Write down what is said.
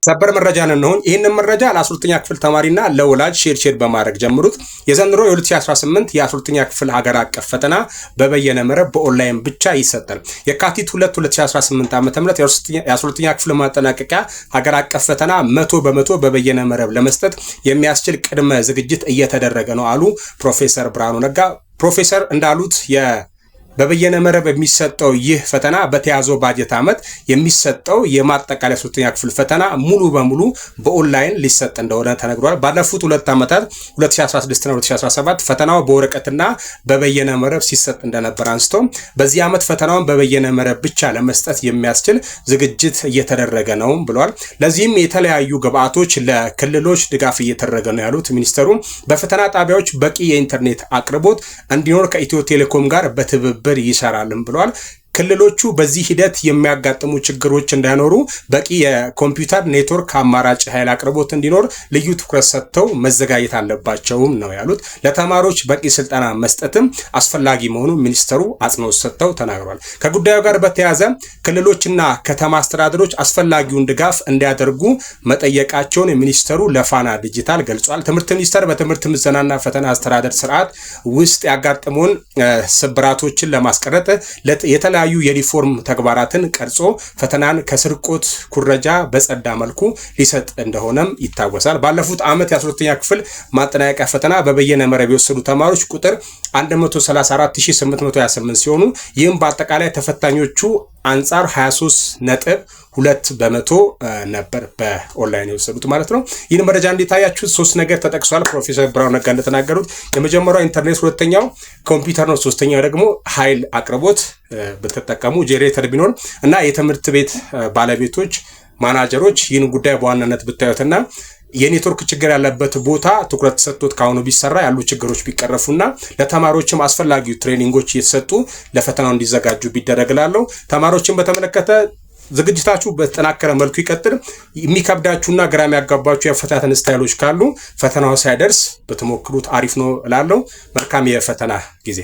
ሰበር መረጃ ነው። ይህንን መረጃ ለ12ኛ ክፍል ተማሪና ለወላጅ ሼር በማድረግ ጀምሩት። የዘንድሮ የ2018 የ12ኛ ክፍል ሀገር አቀፍ ፈተና በበየነ መረብ በኦንላይን ብቻ ይሰጣል። የካቲት 2 2018 ዓ.ም የ12ኛ ክፍል ማጠናቀቂያ ሀገር አቀፍ ፈተና 100% በበየነ መረብ ለመስጠት የሚያስችል ቅድመ ዝግጅት እየተደረገ ነው አሉ ፕሮፌሰር ብርሃኑ ነጋ። ፕሮፌሰር እንዳሉት በበየነ መረብ የሚሰጠው ይህ ፈተና በተያዘው ባጀት ዓመት የሚሰጠው የማጠቃለያ 3ኛ ክፍል ፈተና ሙሉ በሙሉ በኦንላይን ሊሰጥ እንደሆነ ተነግሯል። ባለፉት 2 ዓመታት 2016 እና 2017 ፈተናው በወረቀትና በበየነ መረብ ሲሰጥ እንደነበር አንስቶ በዚህ ዓመት ፈተናውን በበየነ መረብ ብቻ ለመስጠት የሚያስችል ዝግጅት እየተደረገ ነው ብለዋል። ለዚህም የተለያዩ ግብአቶች ለክልሎች ድጋፍ እየተደረገ ነው ያሉት ሚኒስተሩ በፈተና ጣቢያዎች በቂ የኢንተርኔት አቅርቦት እንዲኖር ከኢትዮ ቴሌኮም ጋር በትብብር ይሰራልም ብለዋል። ክልሎቹ በዚህ ሂደት የሚያጋጥሙ ችግሮች እንዳይኖሩ በቂ የኮምፒውተር ኔትወርክ አማራጭ ኃይል አቅርቦት እንዲኖር ልዩ ትኩረት ሰጥተው መዘጋጀት አለባቸውም ነው ያሉት። ለተማሪዎች በቂ ስልጠና መስጠትም አስፈላጊ መሆኑ ሚኒስተሩ አጽንኦት ሰጥተው ተናግሯል። ከጉዳዩ ጋር በተያያዘ ክልሎችና ከተማ አስተዳደሮች አስፈላጊውን ድጋፍ እንዲያደርጉ መጠየቃቸውን ሚኒስተሩ ለፋና ዲጂታል ገልጿል። ትምህርት ሚኒስቴር በትምህርት ምዘናና ፈተና አስተዳደር ስርዓት ውስጥ ያጋጠመውን ስብራቶችን ለማስቀረት የተለያዩ የሪፎርም ተግባራትን ቀርጾ ፈተናን ከስርቆት ኩረጃ በጸዳ መልኩ ሊሰጥ እንደሆነም ይታወሳል። ባለፉት ዓመት የ12ኛ ክፍል ማጠናቀቂያ ፈተና በበየነ መረብ የወሰዱ ተማሪዎች ቁጥር 134828 ሲሆኑ ይህም በአጠቃላይ ተፈታኞቹ አንጻር 23.2% ነበር በኦንላይን የወሰዱት ማለት ነው። ይህን መረጃ እንዲታያችሁ 3 ነገር ተጠቅሷል። ፕሮፌሰር ብርሃኑ ነጋ እንደተናገሩት የመጀመሪያው ኢንተርኔት፣ ሁለተኛው ኮምፒውተር ነው፣ ሶስተኛው ደግሞ ኃይል አቅርቦት በተጠቀሙ ጄኔሬተር ቢኖር እና የትምህርት ቤት ባለቤቶች ማናጀሮች ይህን ጉዳይ በዋናነት ብታዩትና የኔትወርክ ችግር ያለበት ቦታ ትኩረት ተሰጥቶት ካሁኑ ቢሰራ ያሉ ችግሮች ቢቀረፉና ለተማሪዎችም አስፈላጊው ትሬኒንጎች እየተሰጡ ለፈተናው እንዲዘጋጁ ቢደረግላለው። ተማሪዎችን በተመለከተ ዝግጅታችሁ በተጠናከረ መልኩ ይቀጥል። የሚከብዳችሁና ግራ የሚያጋባችሁ የፈተና ስታይሎች ካሉ ፈተናው ሳይደርስ በተሞክሩት አሪፍ ነው እላለሁ። መልካም የፈተና ጊዜ